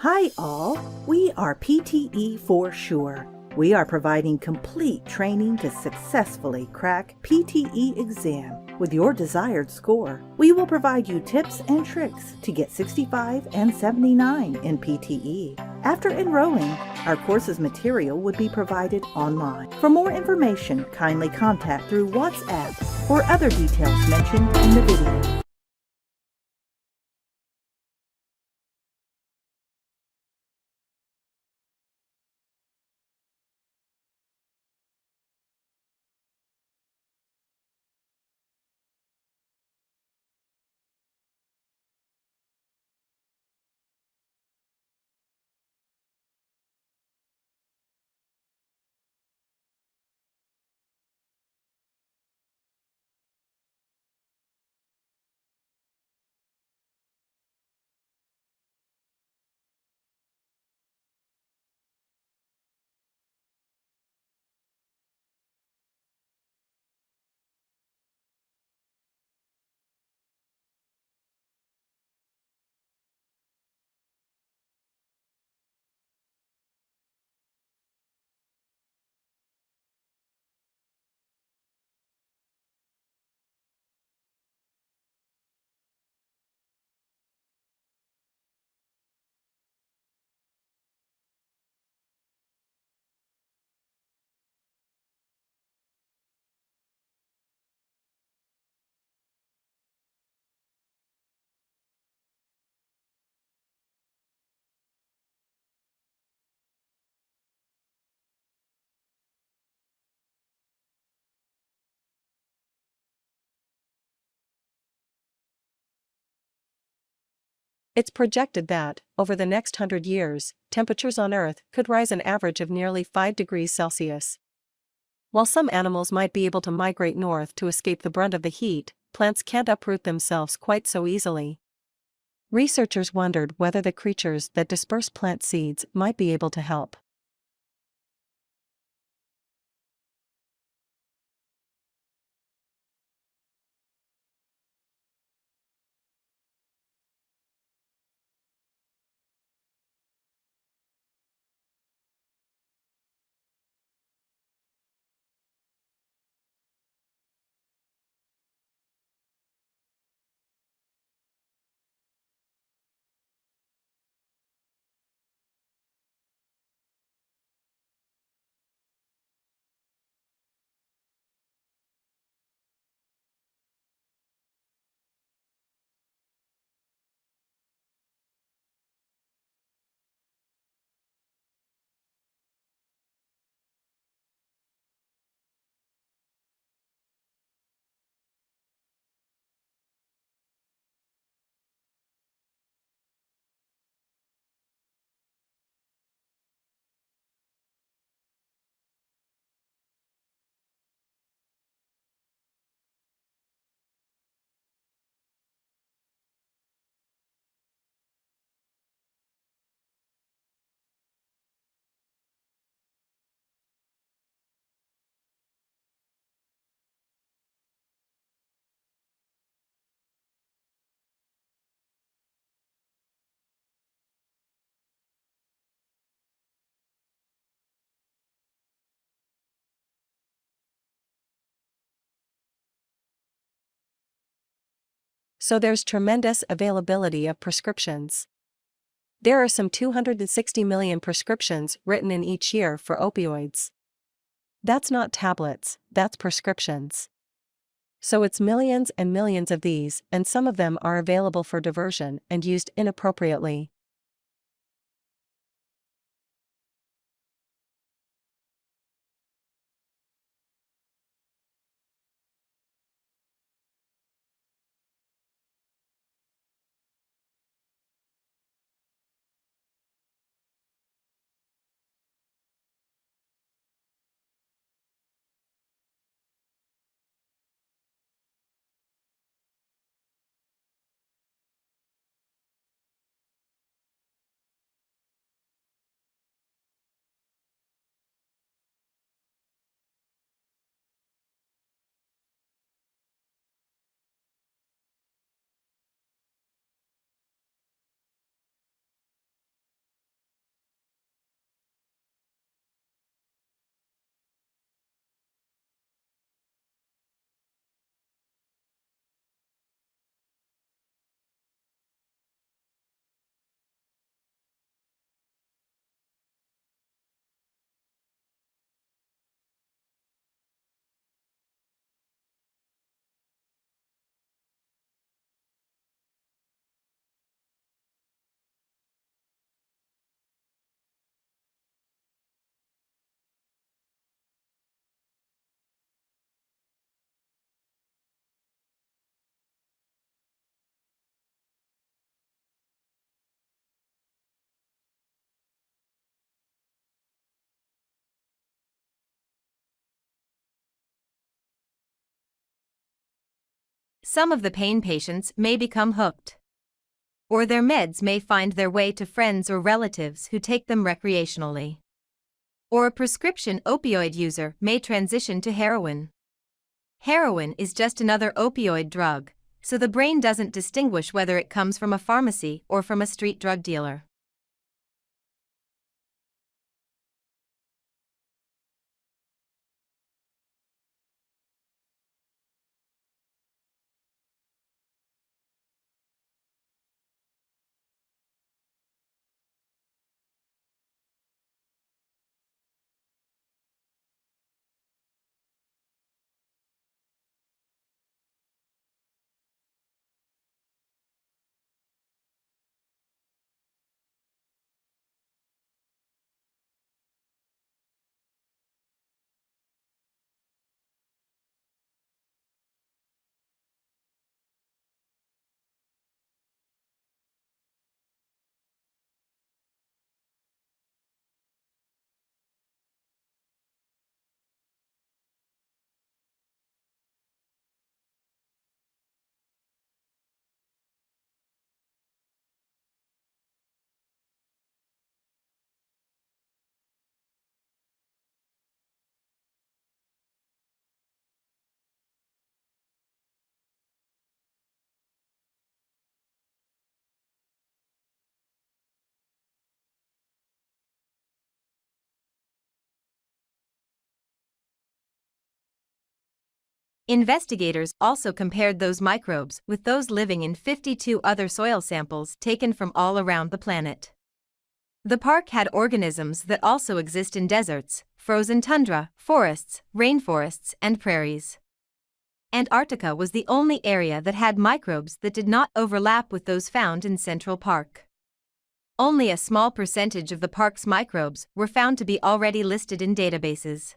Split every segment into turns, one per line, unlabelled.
Hi all, we are PTE for sure. We are providing complete training to successfully crack PTE exam with your desired score. We will provide you tips and tricks to get 65 and 79 in PTE. After enrolling, our course's material would be provided online. For more information, kindly contact through WhatsApp or other details mentioned in the video.
It's projected that, over the next 100 years, temperatures on Earth could rise an average of nearly 5 degrees Celsius. While some animals might be able to migrate north to escape the brunt of the heat, plants can't uproot themselves quite so easily. Researchers wondered whether the creatures that disperse plant seeds might be able to help. So there's tremendous availability of prescriptions. There are some 260 million prescriptions written in each year for opioids. That's not tablets, that's prescriptions. So it's millions and millions of these, and some of them are available for diversion and used inappropriately.
Some of the pain patients may become hooked. Or their meds may find their way to friends or relatives who take them recreationally. Or a prescription opioid user may transition to heroin. Heroin is just another opioid drug, so the brain doesn't distinguish whether it comes from a pharmacy or from a street drug dealer. Investigators also compared those microbes with those living in 52 other soil samples taken from all around the planet. The park had organisms that also exist in deserts, frozen tundra, forests, rainforests, and prairies. Antarctica was the only area that had microbes that did not overlap with those found in Central Park. Only a small percentage of the park's microbes were found to be already listed in databases.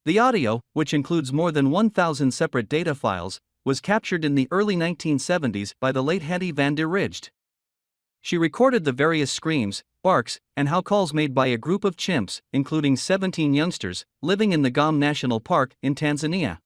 The audio, which includes more than 1,000 separate data files, was captured in the early 1970s by the late Hetty van der Rijgt. She recorded the various screams, barks, and howls made by a group of chimps, including 17 youngsters, living in the Gom National Park in Tanzania.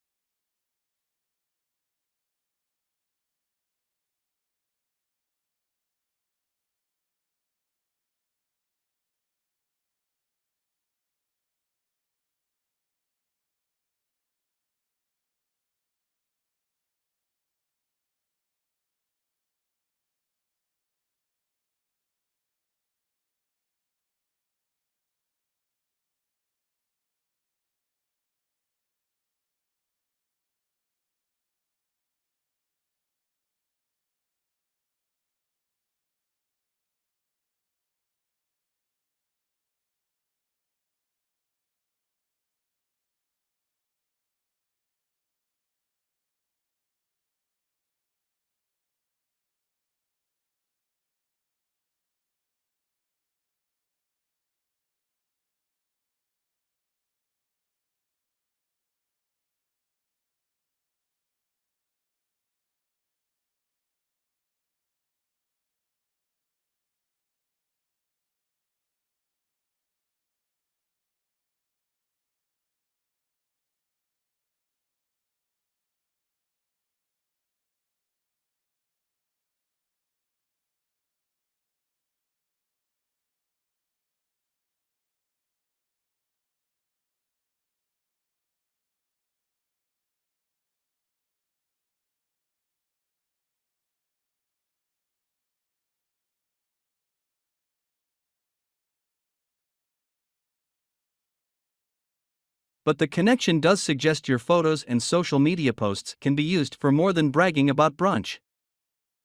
But the connection does suggest your photos and social media posts can be used for more than bragging about brunch.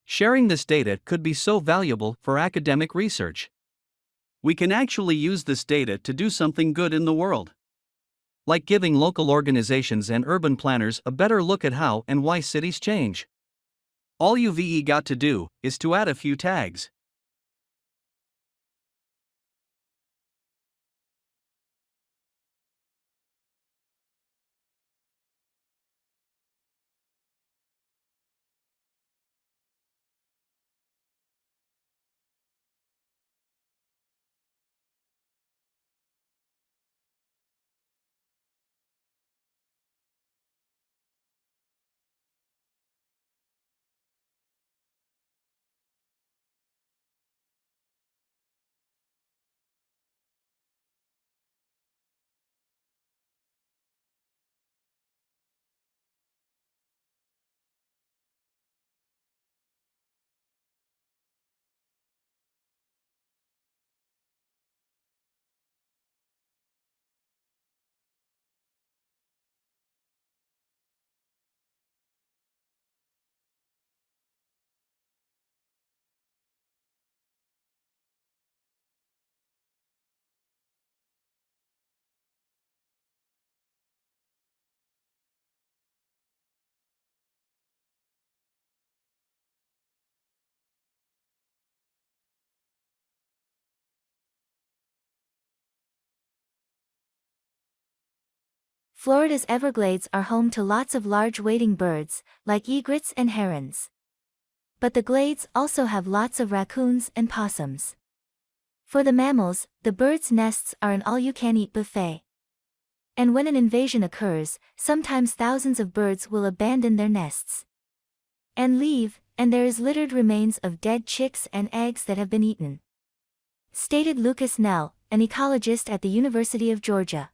Sharing this data could be so valuable for academic research. We can actually use this data to do something good in the world. Like giving local organizations and urban planners a better look at how and why cities change. All you've got to do is to add a few tags.
Florida's Everglades are home to lots of large wading birds, like egrets and herons. But the glades also have lots of raccoons and possums. For the mammals, the birds' nests are an all-you-can-eat buffet. And when an invasion occurs, sometimes thousands of birds will abandon their nests and leave, and there is littered remains of dead chicks and eggs that have been eaten. Stated Lucas Nell, an ecologist at the University of Georgia.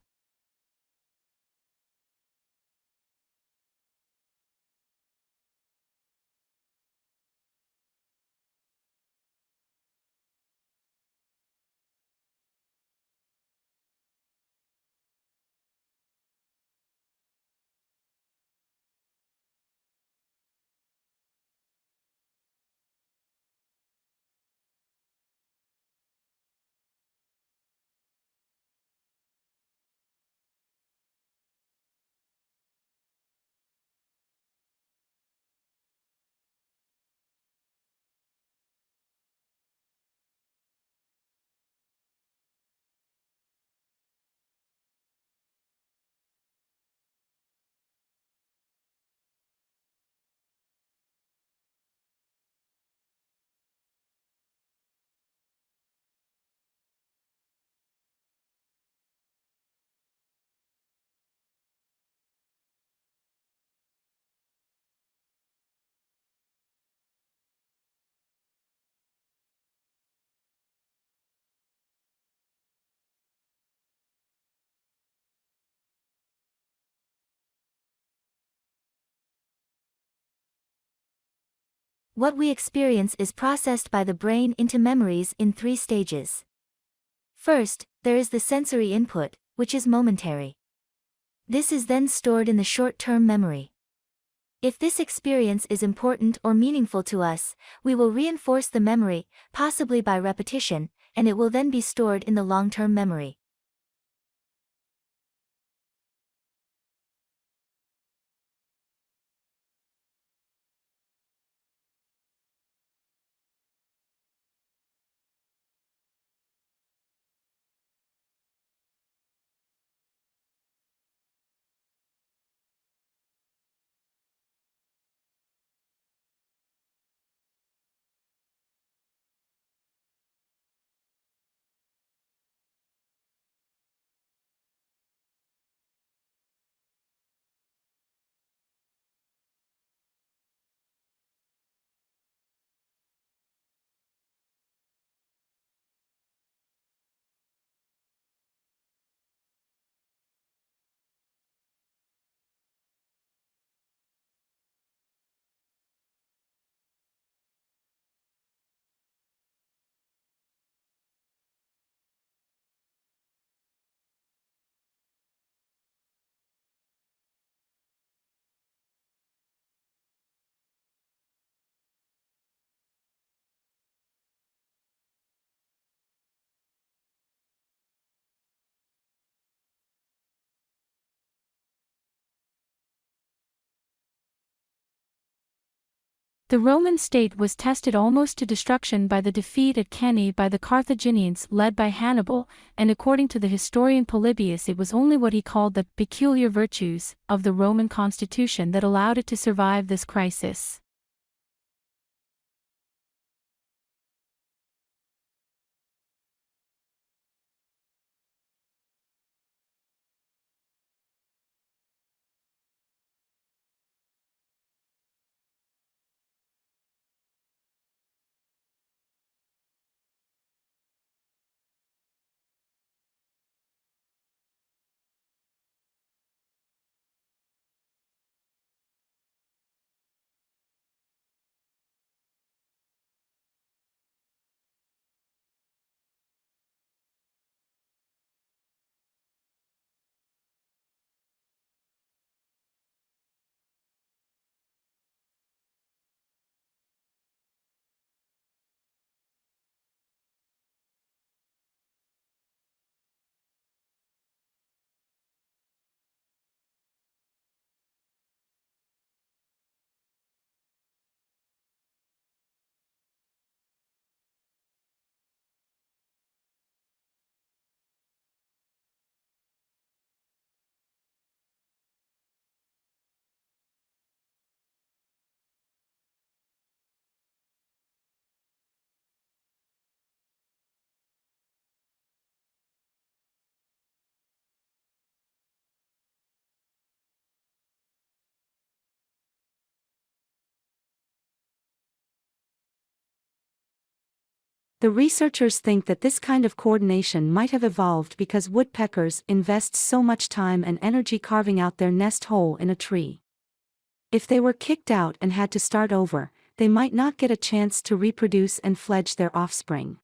What we experience is processed by the brain into memories in 3 stages. First, there is the sensory input, which is momentary. This is then stored in the short-term memory. If this experience is important or meaningful to us, we will reinforce the memory, possibly by repetition, and it will then be stored in the long-term memory.
The Roman state was tested almost to destruction by the defeat at Cannae by the Carthaginians led by Hannibal, and according to the historian Polybius it was only what he called the peculiar virtues of the Roman constitution that allowed it to survive this crisis.
The researchers think that this kind of coordination might have evolved because woodpeckers invest so much time and energy carving out their nest hole in a tree. If they were kicked out and had to start over, they might not get a chance to reproduce and fledge their offspring.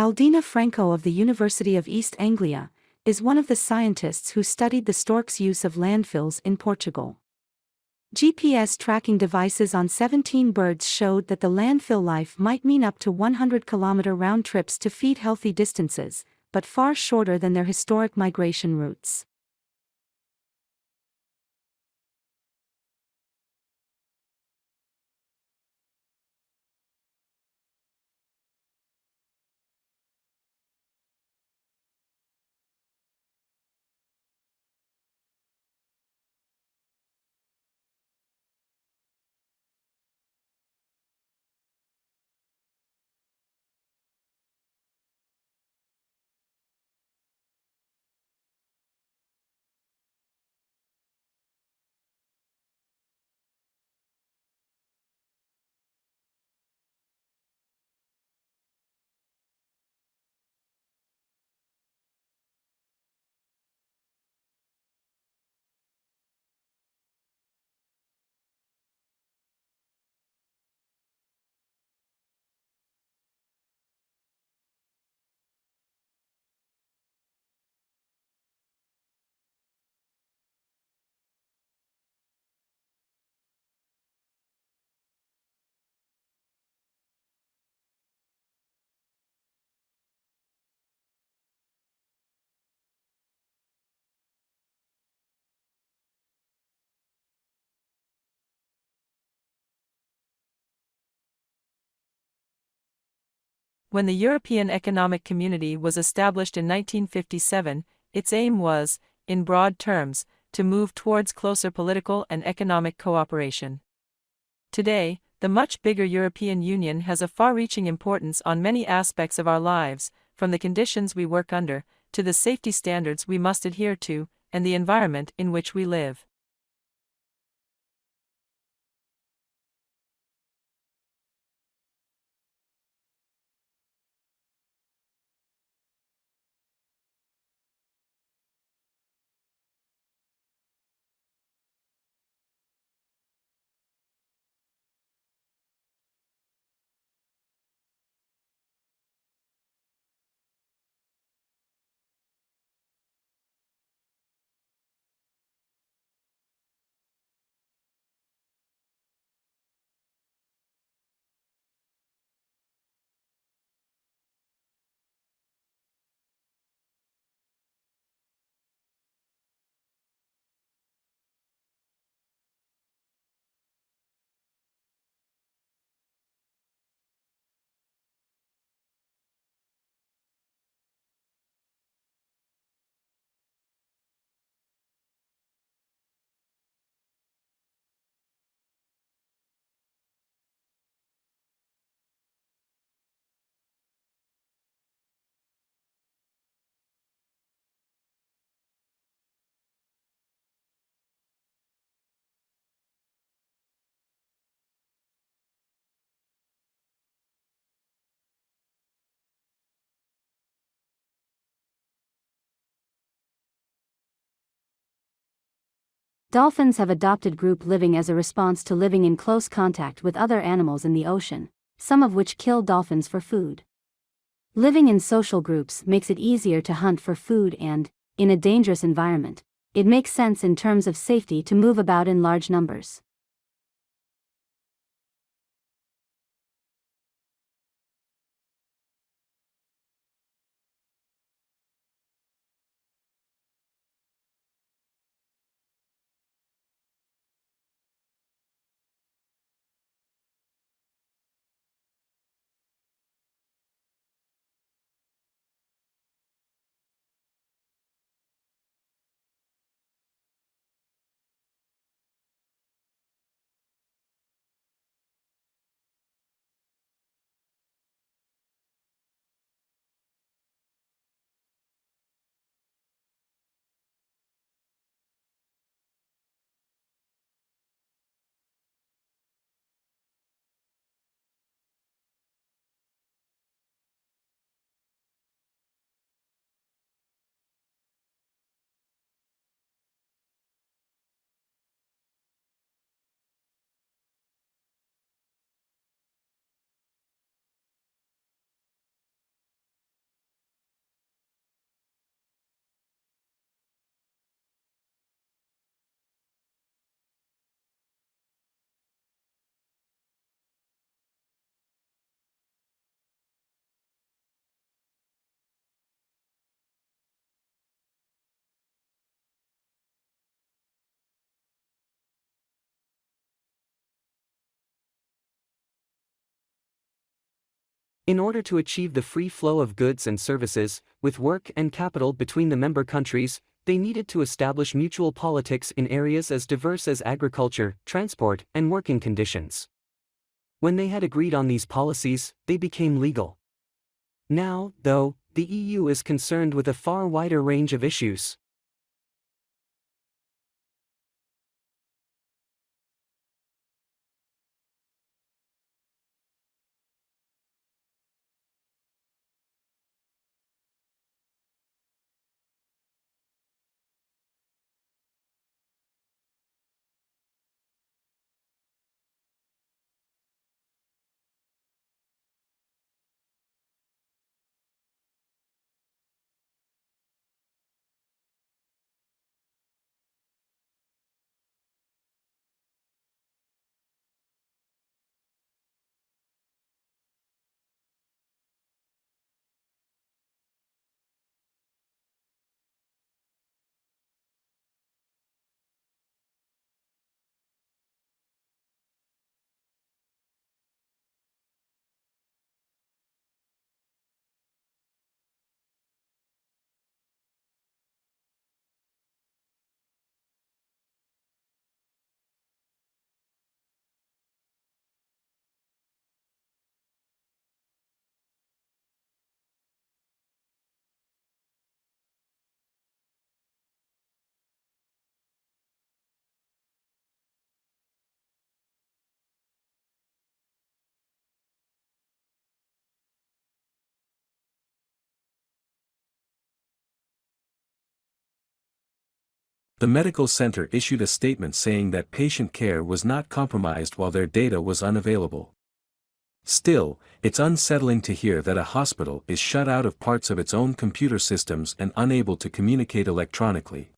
Aldina Franco of the University of East Anglia is one of the scientists who studied the stork's use of landfills in Portugal. GPS tracking devices on 17 birds showed that the landfill life might mean up to 100-kilometer round trips to feed healthy distances, but far shorter than their historic migration routes.
When the European Economic Community was established in 1957, its aim was, in broad terms, to move towards closer political and economic cooperation. Today, the much bigger European Union has a far-reaching importance on many aspects of our lives, from the conditions we work under, to the safety standards we must adhere to, and the environment in which we live.
Dolphins have adopted group living as a response to living in close contact with other animals in the ocean, some of which kill dolphins for food. Living in social groups makes it easier to hunt for food and, in a dangerous environment, it makes sense in terms of safety to move about in large numbers.
In order to achieve the free flow of goods and services, with work and capital between the member countries, they needed to establish mutual politics in areas as diverse as agriculture, transport, and working conditions. When they had agreed on these policies, they became legal. Now, though, the EU is concerned with a far wider range of issues.
The medical center issued a statement saying that patient care was not compromised while their data was unavailable. Still, it's unsettling to hear that a hospital is shut out of parts of its own computer systems and unable to communicate electronically.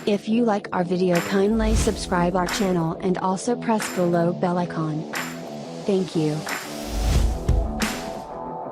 If you like our video, kindly subscribe our channel and also press below bell icon. Thank you.